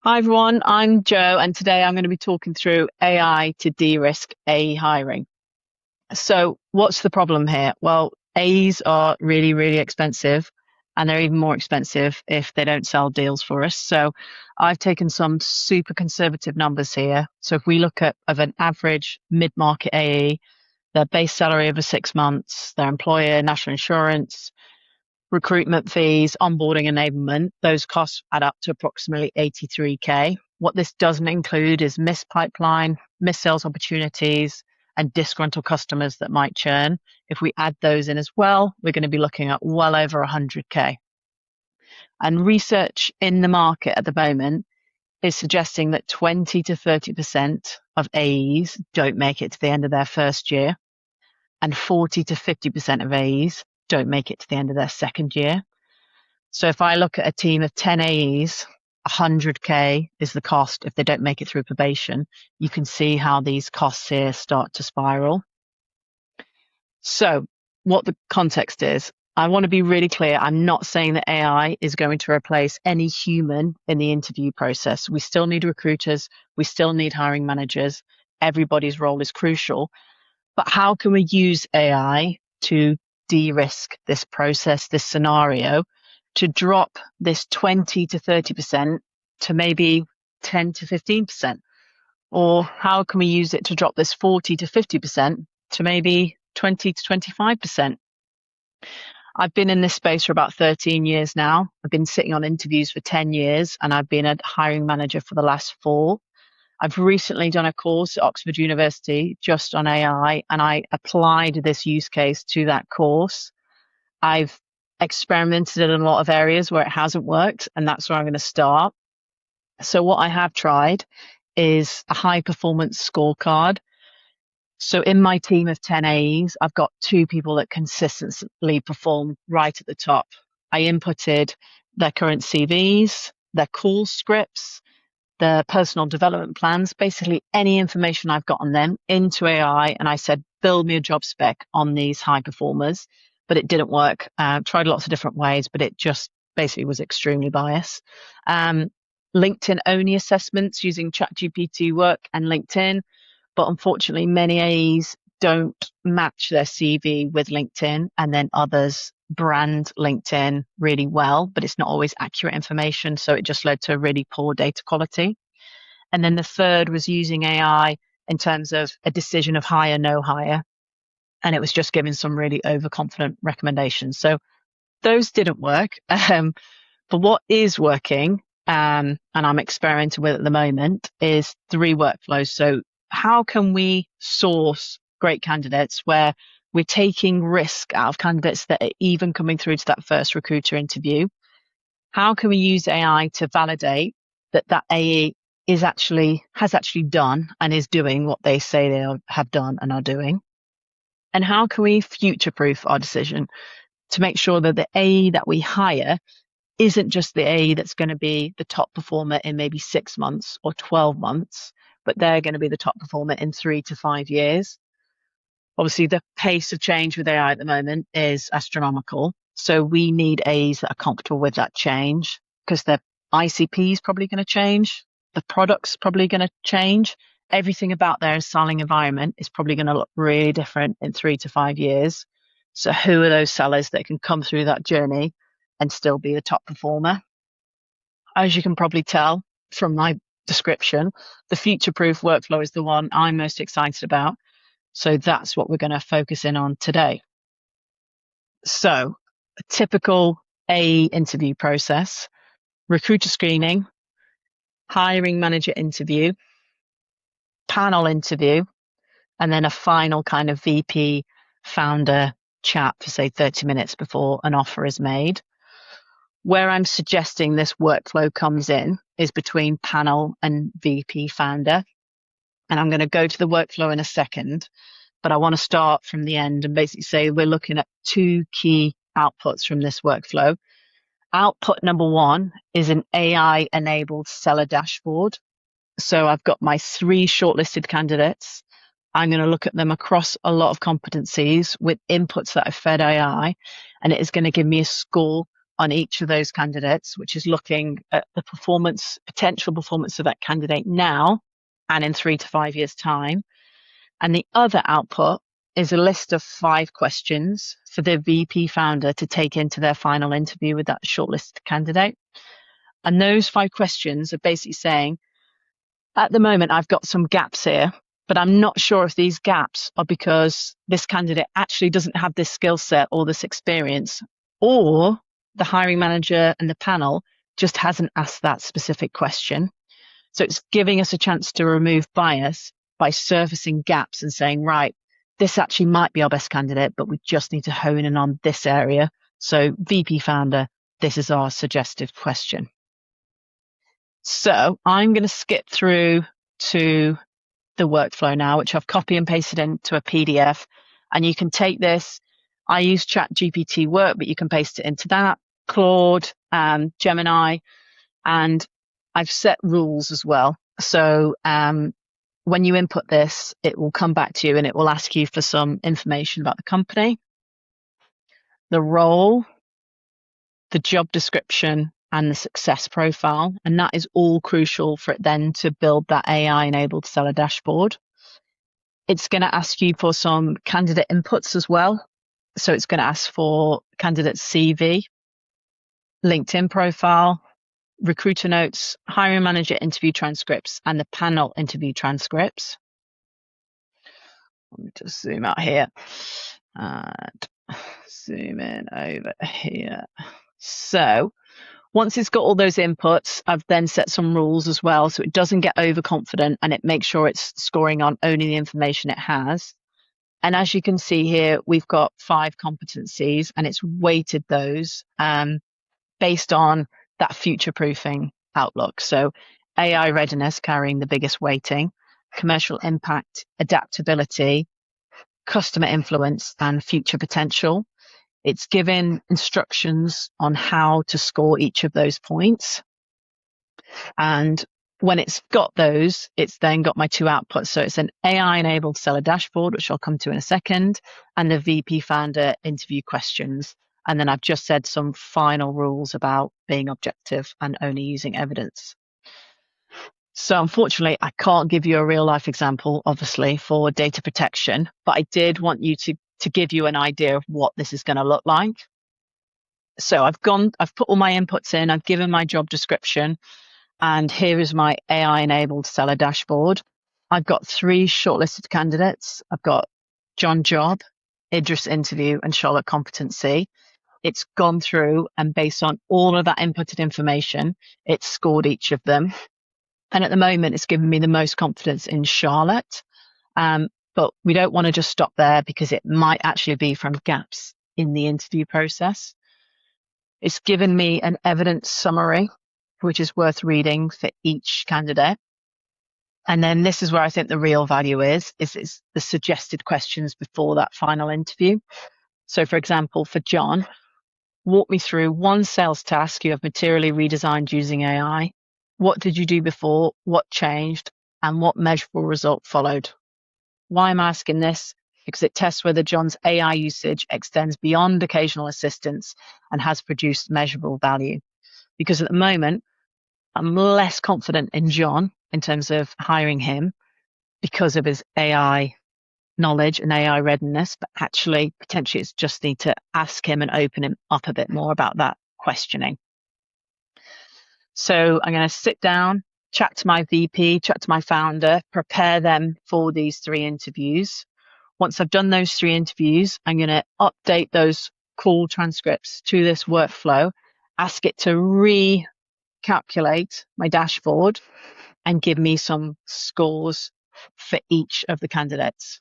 Hi everyone, I'm Joe, and today I'm going to be talking through AI to de-risk AE hiring. So, what's the problem here? Well, AEs are really, really expensive, and they're even more expensive if they don't sell deals for us. So, I've taken some super conservative numbers here. So, if we look at of an average mid-market AE, their base salary over 6 months, their employer, national insurance, recruitment fees, onboarding enablement, those costs add up to approximately 83K. What this doesn't include is missed pipeline, missed sales opportunities, and disgruntled customers that might churn. If we add those in as well, we're going to be looking at well over 100K. And research in the market at the moment is suggesting that 20 to 30% of AEs don't make it to the end of their first year, and 40 to 50% of AEs don't make it to the end of their second year. So if I look at a team of 10 AEs, 100K is the cost if they don't make it through probation. You can see how these costs here start to spiral. So what the context is, I want to be really clear. I'm not saying that AI is going to replace any human in the interview process. We still need recruiters. We still need hiring managers. Everybody's role is crucial. But how can we use AI to de-risk this process, this scenario, to drop this 20 to 30% to maybe 10 to 15%? Or how can we use it to drop this 40 to 50% to maybe 20 to 25%? I've been in this space for about 13 years now. I've been sitting on interviews for 10 years, and I've been a hiring manager for the last 4. I've recently done a course at Oxford University just on AI, and I applied this use case to that course. I've experimented in a lot of areas where it hasn't worked, and that's where I'm going to start. So what I have tried is a high performance scorecard. So in my team of 10 AEs, I've got 2 people that consistently perform right at the top. I inputted their current CVs, their call scripts, their personal development plans, basically any information I've got on them into AI. And I said, build me a job spec on these high performers, but it didn't work. Tried lots of different ways, but it just basically was extremely biased. LinkedIn only assessments using ChatGPT work and LinkedIn, but unfortunately many AEs don't match their CV with LinkedIn, and then others brand LinkedIn really well, but it's not always accurate information. So it just led to really poor data quality. And then the third was using AI in terms of a decision of hire, no hire. And it was just giving some really overconfident recommendations. So those didn't work. But what is working, and I'm experimenting with at the moment, is 3 workflows. So how can we source great candidates where we're taking risk out of candidates that are even coming through to that first recruiter interview? How can we use AI to validate that AE has actually done and is doing what they say they have done and are doing? And how can we future-proof our decision to make sure that the AE that we hire isn't just the AE that's going to be the top performer in maybe 6 months or 12 months, but they're going to be the top performer in 3 to 5 years? Obviously, the pace of change with AI at the moment is astronomical. So we need AEs that are comfortable with that change, because their ICP is probably going to change. The product's probably going to change. Everything about their selling environment is probably going to look really different in 3 to 5 years. So who are those sellers that can come through that journey and still be the top performer? As you can probably tell from my description, the future-proof workflow is the one I'm most excited about. So that's what we're going to focus in on today. So a typical AE interview process: recruiter screening, hiring manager interview, panel interview, and then a final kind of VP founder chat for say 30 minutes before an offer is made. Where I'm suggesting this workflow comes in is between panel and VP founder. And I'm going to go to the workflow in a second, but I want to start from the end and basically say we're looking at 2 key outputs from this workflow. Output number 1 is an AI enabled seller dashboard. So I've got my 3 shortlisted candidates. I'm going to look at them across a lot of competencies with inputs that I've fed AI, and it is going to give me a score on each of those candidates, which is looking at the potential performance of that candidate now and in 3 to 5 years' time. And the other output is a list of 5 questions for the VP founder to take into their final interview with that shortlisted candidate. And those 5 questions are basically saying, at the moment, I've got some gaps here, but I'm not sure if these gaps are because this candidate actually doesn't have this skill set or this experience, or the hiring manager and the panel just hasn't asked that specific question. So it's giving us a chance to remove bias by surfacing gaps and saying, right, this actually might be our best candidate, but we just need to hone in on this area. So VP founder, this is our suggested question. So I'm going to skip through to the workflow now, which I've copy and pasted into a PDF. And you can take this. I use ChatGPT Work, but you can paste it into that, Claude, Gemini, and I've set rules as well. So when you input this, it will come back to you and it will ask you for some information about the company, the role, the job description, and the success profile. And that is all crucial for it then to build that AI-enabled seller dashboard. It's going to ask you for some candidate inputs as well. So it's going to ask for candidate CV, LinkedIn profile, recruiter notes, hiring manager interview transcripts, and the panel interview transcripts. Let me just zoom out here and zoom in over here. So once it's got all those inputs, I've then set some rules as well, so it doesn't get overconfident and it makes sure it's scoring on only the information it has. And as you can see here, we've got 5 competencies and it's weighted those based on that future-proofing outlook. So AI readiness carrying the biggest weighting, commercial impact, adaptability, customer influence, and future potential. It's given instructions on how to score each of those points. And when it's got those, it's then got my 2 outputs. So it's an AI-enabled seller dashboard, which I'll come to in a second, and the VP founder interview questions. And then I've just said some final rules about being objective and only using evidence. So unfortunately, I can't give you a real life example, obviously, for data protection, but I did want you to give you an idea of what this is going to look like. So I've put all my inputs in, I've given my job description, and here is my AI-enabled seller dashboard. I've got 3 shortlisted candidates. I've got John Job, Idris interview, and Charlotte competency. It's gone through and based on all of that inputted information, it's scored each of them. And at the moment, it's given me the most confidence in Charlotte. But we don't want to just stop there because it might actually be from gaps in the interview process. It's given me an evidence summary, which is worth reading for each candidate. And then this is where I think the real value is it's the suggested questions before that final interview. So for example, for John, walk me through 1 sales task you have materially redesigned using AI. What did you do before? What changed? And what measurable result followed? Why am I asking this? Because it tests whether John's AI usage extends beyond occasional assistance and has produced measurable value. Because at the moment, I'm less confident in John in terms of hiring him because of his AI knowledge and AI readiness, but actually potentially it's just need to ask him and open him up a bit more about that questioning. So I'm going to sit down, chat to my VP, chat to my founder, prepare them for these 3 interviews. Once I've done those 3 interviews, I'm going to update those call transcripts to this workflow, ask it to recalculate my dashboard and give me some scores for each of the candidates.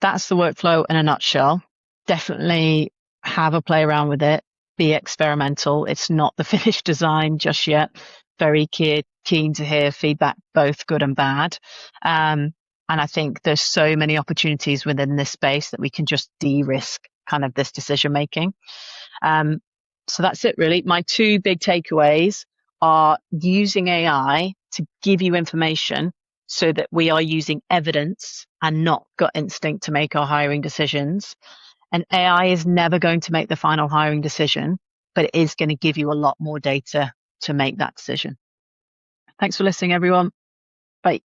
That's the workflow in a nutshell. Definitely have a play around with it. Be experimental. It's not the finished design just yet. Very keen to hear feedback, both good and bad. And I think there's so many opportunities within this space that we can just de-risk kind of this decision making. So that's it really. My 2 big takeaways are using AI to give you information so that we are using evidence and not gut instinct to make our hiring decisions. And AI is never going to make the final hiring decision, but it is going to give you a lot more data to make that decision. Thanks for listening, everyone.